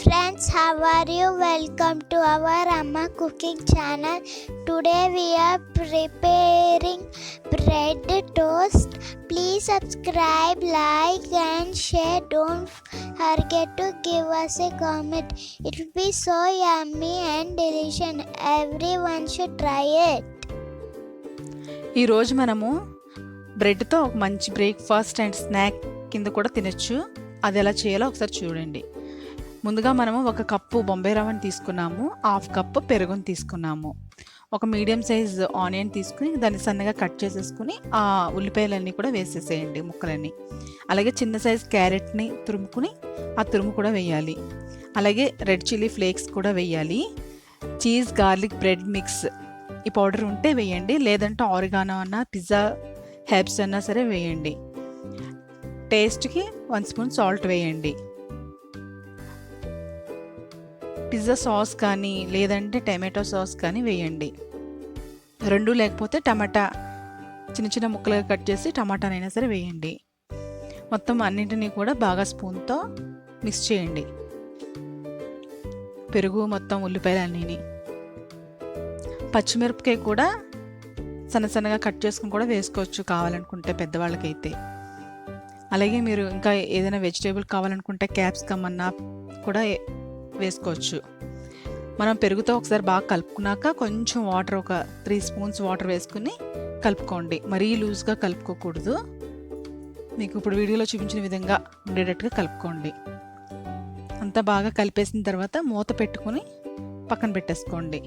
friends, how are you? Welcome to our Amma cooking channel. Today we are preparing bread toast. Please subscribe, like and share. Don't forget to give us a comment. It will be so yummy and delicious. Everyone should try it. ఈరోజు మనము బ్రెడ్తో ఒక మంచి breakfast and snack కింద కూడా తినచ్చు. అది ఎలా చేయాలో ఒకసారి చూడండి. ముందుగా మనము ఒక కప్పు బొంబాయి రవ్వని తీసుకున్నాము, హాఫ్ కప్పు పెరుగుని తీసుకున్నాము, ఒక మీడియం సైజ్ ఆనియన్ తీసుకుని దాన్ని సన్నగా కట్ చేసేసుకుని ఆ ఉల్లిపాయలన్నీ కూడా వేసేసేయండి ముక్కలన్నీ. అలాగే చిన్న సైజ్ క్యారెట్ని తురుముకుని ఆ తురుము కూడా వేయాలి. అలాగే రెడ్ చిల్లీ ఫ్లేక్స్ కూడా వేయాలి. చీజ్ గార్లిక్ బ్రెడ్ మిక్స్ ఈ పౌడర్ ఉంటే వేయండి, లేదంటే ఆరిగానో అన్నా పిజ్జా హెర్బ్స్ అన్నా సరే వేయండి. టేస్ట్కి 1 స్పూన్ సాల్ట్ వేయండి. పిజ్జా సాస్ కానీ లేదంటే టమాటో సాస్ కానీ వేయండి. రెండు లేకపోతే టమాటా చిన్న చిన్న ముక్కలుగా కట్ చేసి టమాటానైనా సరే వేయండి. మొత్తం అన్నింటినీ కూడా బాగా స్పూన్తో మిక్స్ చేయండి. పెరుగు మొత్తం ఉల్లిపాయలు అన్నీ. పచ్చిమిరపకాయ కూడా సన్న సన్నగా కట్ చేసుకుని కూడా వేసుకోవచ్చు కావాలనుకుంటే పెద్దవాళ్ళకైతే. అలాగే మీరు ఇంకా ఏదైనా వెజిటేబుల్ కావాలనుకుంటే క్యాప్సికమ్ అన్నా కూడా వేసుకోవచ్చు. మనం పెరుగుతో ఒకసారి బాగా కలుపుకున్నాక కొంచెం వాటర్, ఒక 3 స్పూన్స్ వాటర్ వేసుకుని కలుపుకోండి. మరీ లూజ్గా కలుపుకోకూడదు. మీకు ఇప్పుడు వీడియోలో చూపించిన విధంగా ఉండేటట్టుగా కలుపుకోండి. అంతా బాగా కలిపేసిన తర్వాత మూత పెట్టుకుని పక్కన పెట్టేసుకోండి.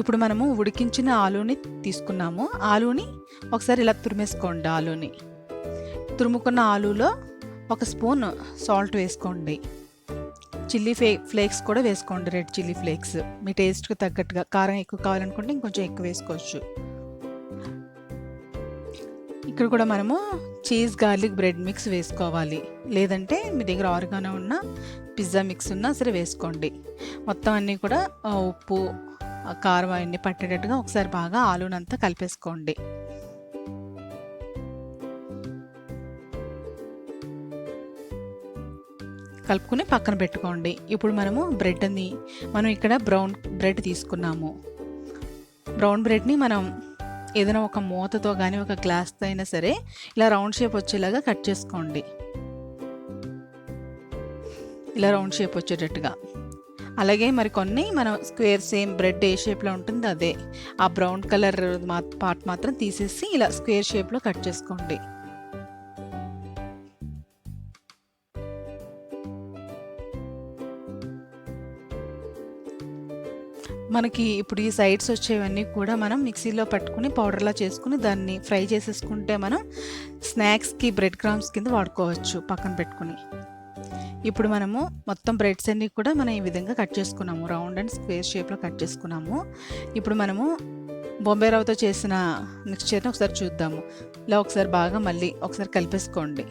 ఇప్పుడు మనము ఉడికించిన ఆలూని తీసుకున్నాము. ఆలూని ఒకసారి ఇలా తురిమేసుకోండి. ఆలూని తురుముకున్న ఆలూలో 1 స్పూన్ సాల్ట్ వేసుకోండి. చిల్లీ ఫ్లేక్స్ కూడా వేసుకోండి, రెడ్ చిల్లీ ఫ్లేక్స్. మీ టేస్ట్కి తగ్గట్టుగా, కారం ఎక్కువ కావాలనుకుంటే ఇంకొంచెం ఎక్కువ వేసుకోవచ్చు. ఇక్కడ కూడా మనము చీజ్ గార్లిక్ బ్రెడ్ మిక్స్ వేసుకోవాలి, లేదంటే మీ దగ్గర ఆరిగానో ఉన్న పిజ్జా మిక్స్ ఉన్నా సరే వేసుకోండి. మొత్తం అన్నీ కూడా ఉప్పు కారం అవన్నీ పట్టేటట్టుగా ఒకసారి బాగా ఆలూనంతా కలిపేసుకోండి. కలుపుకుని పక్కన పెట్టుకోండి. ఇప్పుడు మనము బ్రెడ్ని, మనం ఇక్కడ బ్రౌన్ బ్రెడ్ తీసుకున్నాము. బ్రౌన్ బ్రెడ్ని మనం ఏదైనా ఒక మూతతో కానీ ఒక గ్లాస్తో అయినా సరే ఇలా రౌండ్ షేప్ వచ్చేలాగా కట్ చేసుకోండి. ఇలా రౌండ్ షేప్ వచ్చేటట్టుగా. అలాగే మరి కొన్ని మనం స్క్వేర్ సేమ్ బ్రెడ్ ఏ షేప్లో ఉంటుంది అదే, ఆ బ్రౌన్ కలర్ పార్ట్ మాత్రం తీసేసి ఇలా స్క్వేర్ షేప్లో కట్ చేసుకోండి. మనకి ఇప్పుడు ఈ సైడ్స్ వచ్చేవన్నీ కూడా మనం మిక్సీలో పట్టుకుని పౌడర్లా చేసుకుని దాన్ని ఫ్రై చేసేసుకుంటే మనం స్నాక్స్కి బ్రెడ్ క్రమ్స్ కింద వాడుకోవచ్చు పక్కన పెట్టుకుని. ఇప్పుడు మనము మొత్తం బ్రెడ్స్ అన్నీ కూడా మనం ఈ విధంగా కట్ చేసుకున్నాము, రౌండ్ అండ్ స్క్వేర్ షేప్లో కట్ చేసుకున్నాము. ఇప్పుడు మనము బొంబాయి రవ్వతో చేసిన మిక్స్చర్ని ఒకసారి చూద్దాము. ఇలా ఒకసారి బాగా మళ్ళీ ఒకసారి కలిపేసుకోండి.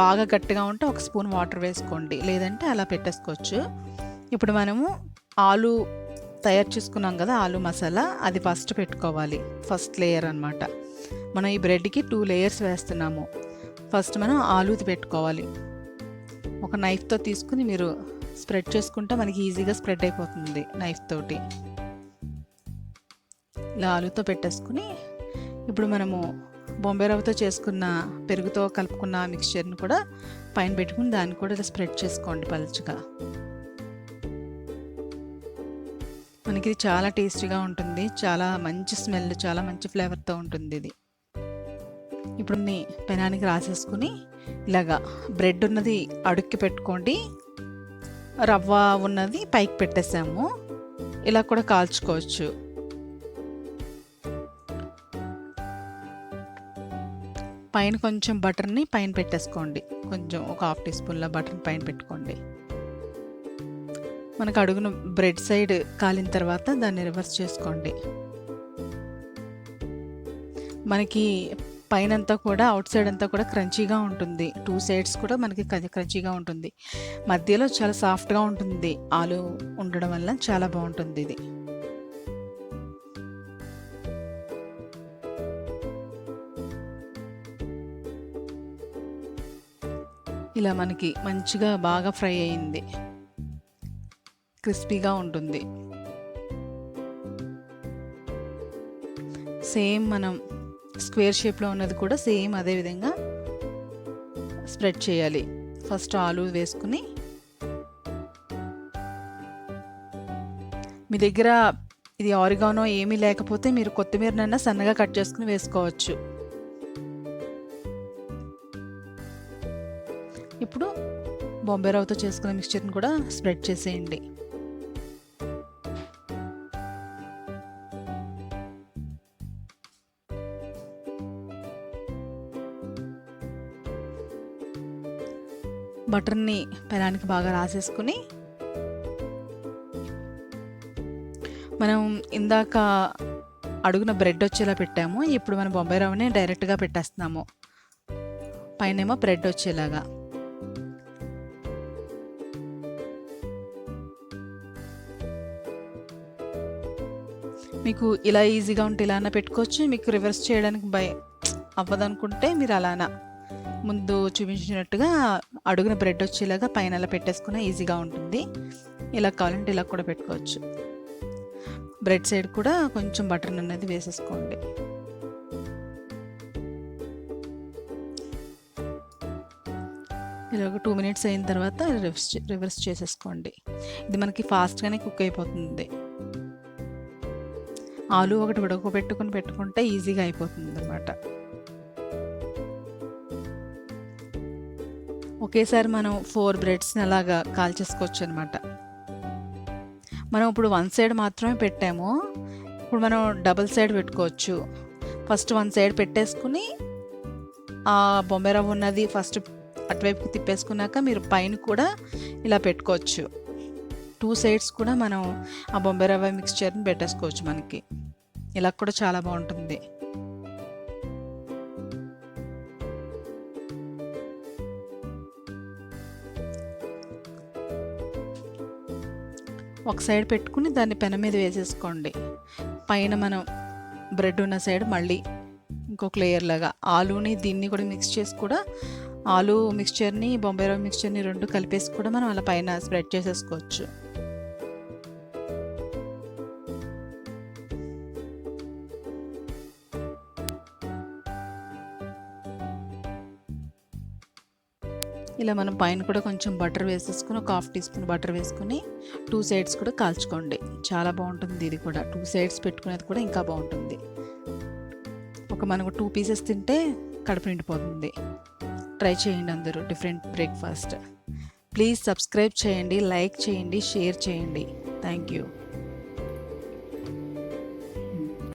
బాగా గట్టిగా ఉంటే 1 స్పూన్ వాటర్ వేసుకోండి, లేదంటే అలా పెట్టేసుకోవచ్చు. ఇప్పుడు మనము ఆలు తయారు చేసుకున్నాం కదా, ఆలు మసాలా, అది ఫస్ట్ పెట్టుకోవాలి. ఫస్ట్ లేయర్ అనమాట. మనం ఈ బ్రెడ్కి 2 లేయర్స్ వేస్తున్నాము. ఫస్ట్ మనం ఆలూది పెట్టుకోవాలి. ఒక నైఫ్తో తీసుకుని మీరు స్ప్రెడ్ చేసుకుంటే మనకి ఈజీగా స్ప్రెడ్ అయిపోతుంది నైఫ్ తోటి. ఇలా ఆలూతో పెట్టేసుకుని ఇప్పుడు మనము బొంబాయి రవ్వతో చేసుకున్న పెరుగుతో కలుపుకున్న మిక్స్చర్ని కూడా పైన పెట్టుకుని దాన్ని కూడా ఇలా స్ప్రెడ్ చేసుకోండి పలుచగా. మనకి ఇది చాలా టేస్టీగా ఉంటుంది, చాలా మంచి స్మెల్, చాలా మంచి ఫ్లేవర్తో ఉంటుంది ఇది. ఇప్పుడు పెనానికి రాసేసుకుని ఇలాగా బ్రెడ్ ఉన్నది అడుక్కి పెట్టుకోండి, రవ్వ ఉన్నది పైకి పెట్టేసాము. ఇలా కూడా కాల్చుకోవచ్చు. పైన కొంచెం బటర్ని పైన పెట్టేసుకోండి. కొంచెం ఒక 1/2 టీ స్పూన్ల బటర్ని పైన పెట్టుకోండి. మనకు అడుగున బ్రెడ్ సైడ్ కాలిన తర్వాత దాన్ని రివర్స్ చేసుకోండి. మనకి పైన అంతా కూడా, అవుట్ సైడ్ అంతా కూడా క్రంచీగా ఉంటుంది. 2 సైడ్స్ కూడా మనకి క్రంచీగా ఉంటుంది. మధ్యలో చాలా సాఫ్ట్గా ఉంటుంది. ఆలు ఉండడం వల్ల చాలా బాగుంటుంది ఇది. ఇలా మనకి మంచిగా బాగా ఫ్రై అయింది. క్రిస్పీగా ఉంటుంది. సేమ్ మనం స్క్వేర్ షేప్లో ఉన్నది కూడా సేమ్ అదే విధంగా స్ప్రెడ్ చేయాలి. ఫస్ట్ ఆలు వేసుకుని, మీ దగ్గర ఇది ఆరిగానో ఏమీ లేకపోతే మీరు కొత్తిమీరనైనా సన్నగా కట్ చేసుకుని వేసుకోవచ్చు. ఇప్పుడు బొంబాయి రవ్వతో చేసుకున్న మిక్స్చర్ని కూడా స్ప్రెడ్ చేసేయండి. బటర్ని పెనానికి బాగా రాసేసుకుని, మనం ఇందాక అడుగున బ్రెడ్ వచ్చేలా పెట్టాము, ఇప్పుడు మనం బొంబాయి రవ్వని డైరెక్ట్గా పెట్టేస్తున్నాము, పైనేమో బ్రెడ్ వచ్చేలాగా. మీకు ఇలా ఈజీగా ఉంటే ఇలానా పెట్టుకోవచ్చు. మీకు రివర్స్ చేయడానికి అవ్వదనుకుంటే మీరు అలానా ముందు చూపించినట్టుగా అడుగున బ్రెడ్ వచ్చేలాగా పైన అలా పెట్టేసుకున్న ఈజీగా ఉంటుంది. ఇలా కావాలంటే ఇలా కూడా పెట్టుకోవచ్చు. బ్రెడ్ సైడ్ కూడా కొంచెం బటర్ అనేది వేసేసుకోండి. ఇలా ఒక 2 minutes అయిన తర్వాత రివర్స్ చేసేసుకోండి. ఇది మనకి ఫాస్ట్గానే కుక్ అయిపోతుంది. ఆలు ఒకటి పెట్టుకుంటే ఈజీగా అయిపోతుంది అన్నమాట. ఒకేసారి మనం 4 బ్రెడ్స్ని అలాగా కాల్చేసుకోవచ్చు అనమాట. మనం ఇప్పుడు 1 సైడ్ మాత్రమే పెట్టాము, ఇప్పుడు మనం డబుల్ సైడ్ పెట్టుకోవచ్చు. ఫస్ట్ 1 సైడ్ పెట్టేసుకుని ఆ బొంబాయి రవ్వ ఉన్నది ఫస్ట్ అటువైపుకి తిప్పేసుకున్నాక మీరు పైన కూడా ఇలా పెట్టుకోవచ్చు. 2 సైడ్స్ కూడా మనం ఆ బొంబాయి రవ్వ మిక్స్చర్ని పెట్టేసుకోవచ్చు. మనకి ఇలా కూడా చాలా బాగుంటుంది. ఒక సైడ్ పెట్టుకుని దాన్ని పెనం మీద వేసేసుకోండి. పైన మనం బ్రెడ్ ఉన్న సైడ్ మళ్ళీ ఇంకొక లేయర్ లాగా ఆలూని దీన్ని కూడా మిక్స్ చేసి కూడా ఆలు మిక్స్చర్ని బొంబాయి రవ్వ మిక్స్చర్ని 2 కలిపేసి కూడా మనం అలా పైన స్ప్రెడ్ చేసేసుకోవచ్చు. ఇలా మనం పైన కూడా కొంచెం బటర్ వేసేసుకుని ఒక 1/2 teaspoon బటర్ వేసుకుని 2 సైడ్స్ కూడా కాల్చుకోండి. చాలా బాగుంటుంది. ఇది కూడా 2 సైడ్స్ పెట్టుకునేది కూడా ఇంకా బాగుంటుంది. మనకు 2 pieces తింటే కడుపు నిండిపోతుంది. ట్రై చేయండి అందరూ డిఫరెంట్ బ్రేక్ఫాస్ట్. ప్లీజ్ సబ్స్క్రైబ్ చేయండి, లైక్ చేయండి, షేర్ చేయండి. Thank you.